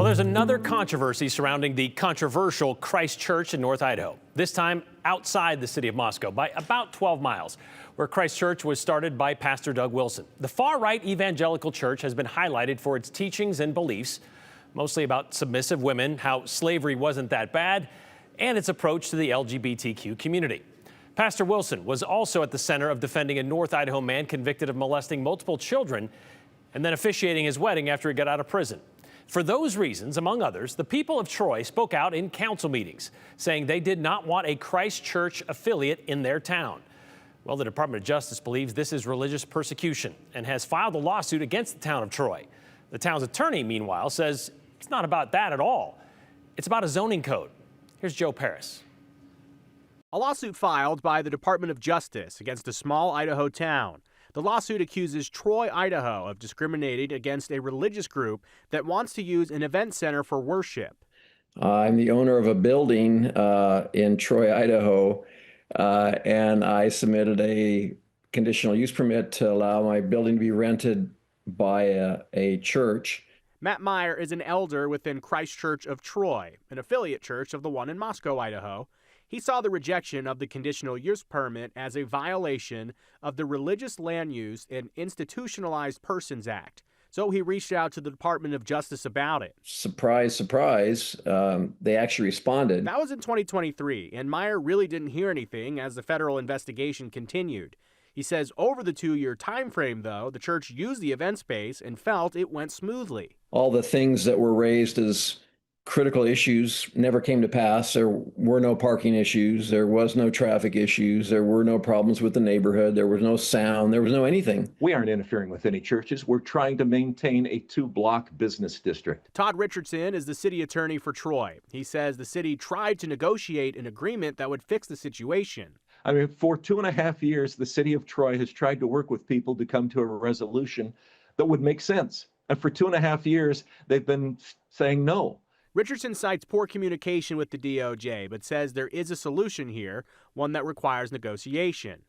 There's another controversy surrounding the controversial Christ Church in North Idaho, this time outside the city of Moscow by about 12 miles, where Christ Church was started by Pastor Doug Wilson. The far-right evangelical church has been highlighted for its teachings and beliefs, mostly about submissive women, how slavery wasn't that bad, and its approach to the LGBTQ community. Pastor Wilson was also at the center of defending a North Idaho man convicted of molesting multiple children and then officiating his wedding after he got out of prison. For those reasons, among others, the people of Troy spoke out in council meetings, saying they did not want a Christ Church affiliate in their town. Well, the Department of Justice believes this is religious persecution and has filed a lawsuit against the town of Troy. The town's attorney, meanwhile, says it's not about that at all. It's about a zoning code. Here's Joe Paris. A lawsuit filed by the Department of Justice against a small Idaho town. The lawsuit accuses Troy, Idaho, of discriminating against a religious group that wants to use an event center for worship. I'm the owner of a building in Troy, Idaho, and I submitted a conditional use permit to allow my building to be rented by a church. Matt Meyer is an elder within Christ Church of Troy, an affiliate church of the one in Moscow, Idaho. He saw the rejection of the conditional use permit as a violation of the Religious Land Use and Institutionalized Persons Act. So he reached out to the Department of Justice about it. Surprise, surprise, they actually responded. That was in 2023, and Meyer really didn't hear anything as the federal investigation continued. He says over the 2-year time frame, though, the church used the event space and felt it went smoothly. All the things that were raised as critical issues never came to pass. There were no parking issues. There was no traffic issues. There were no problems with the neighborhood. There was no sound. There was no anything. We aren't interfering with any churches. We're trying to maintain a 2-block business district. Todd Richardson is the city attorney for Troy. He says the city tried to negotiate an agreement that would fix the situation. I mean, for 2.5 years, the city of Troy has tried to work with people to come to a resolution that would make sense. And for 2.5 years, they've been saying no. Richardson cites poor communication with the DOJ, but says there is a solution here, one that requires negotiation.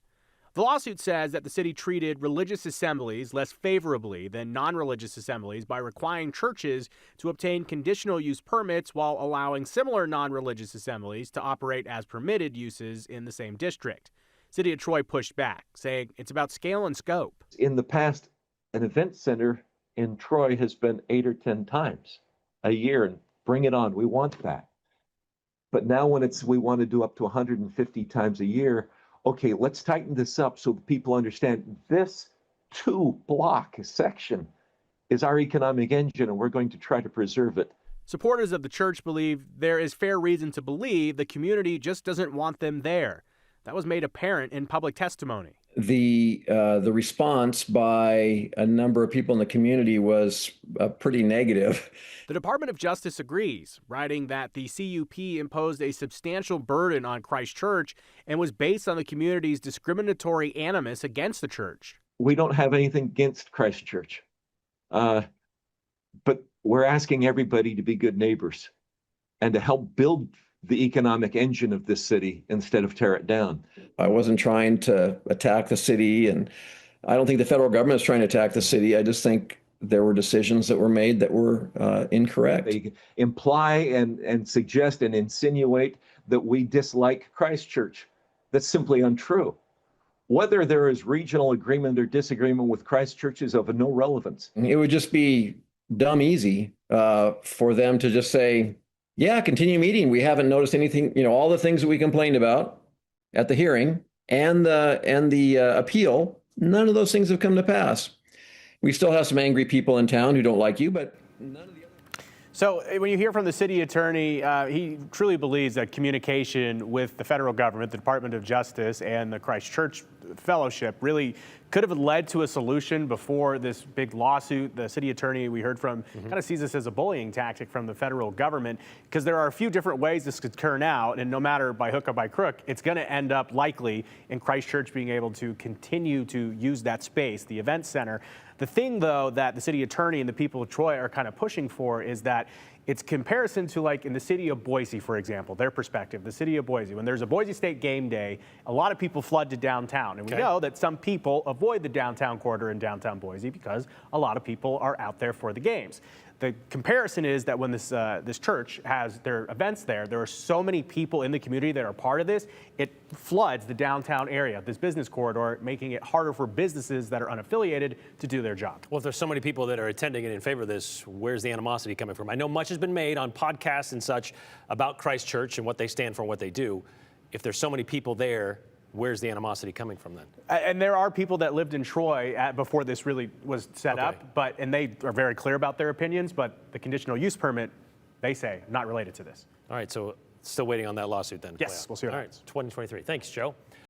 The lawsuit says that the city treated religious assemblies less favorably than non-religious assemblies by requiring churches to obtain conditional use permits while allowing similar non-religious assemblies to operate as permitted uses in the same district. City of Troy pushed back, saying it's about scale and scope. In the past, an event center in Troy has been 8 or 10 times a year, and bring it on. We want that. But now when we want to do up to 150 times a year, okay, let's tighten this up so that people understand this 2-block section is our economic engine and we're going to try to preserve it. Supporters of the church believe there is fair reason to believe the community just doesn't want them there. That was made apparent in public testimony. The response by a number of people in the community was pretty negative. The Department of Justice agrees, writing that the CUP imposed a substantial burden on Christ Church and was based on the community's discriminatory animus against the church. We don't have anything against Christ Church, but we're asking everybody to be good neighbors and to help build the economic engine of this city instead of tear it down. I wasn't trying to attack the city, and I don't think the federal government is trying to attack the city. I just think there were decisions that were made that were incorrect. They imply and suggest and insinuate that we dislike Christ Church. That's simply untrue. Whether there is regional agreement or disagreement with Christ Church is of no relevance. It would just be dumb easy for them to just say, yeah, continue meeting. We haven't noticed anything, all the things that we complained about at the hearing and the appeal, none of those things have come to pass. We still have some angry people in town who don't like you, but none of the other. So when you hear from the city attorney, he truly believes that communication with the federal government, the Department of Justice, and the Christ Church Fellowship really could have led to a solution before this big lawsuit. The city attorney we heard from kind of sees this as a bullying tactic from the federal government, because there are a few different ways this could turn out, and no matter by hook or by crook, it's going to end up likely in Christ Church being able to continue to use that space, the event center. The thing, though, that the city attorney and the people of Troy are kind of pushing for is that it's comparison to, like, in the city of Boise, for example, their perspective, the city of Boise. When there's a Boise State game day, a lot of people flood to downtown. And we Okay. know that some people avoid the downtown corridor in downtown Boise because a lot of people are out there for the games. The comparison is that when this church has their events there are so many people in the community that are part of this, it floods the downtown area, this business corridor, making it harder for businesses that are unaffiliated to do their job. Well, if there's so many people that are attending and in favor of this, where's the animosity coming from? I know much has been made on podcasts and such about Christ Church and what they stand for and what they do. If there's so many people there, where's the animosity coming from then? And there are people that lived in Troy before this really was set up, and they are very clear about their opinions, but the conditional use permit, they say, not related to this. All right, so still waiting on that lawsuit then. to Yes, play out. we'll see what All happens. right, 2023. Thanks, Joe.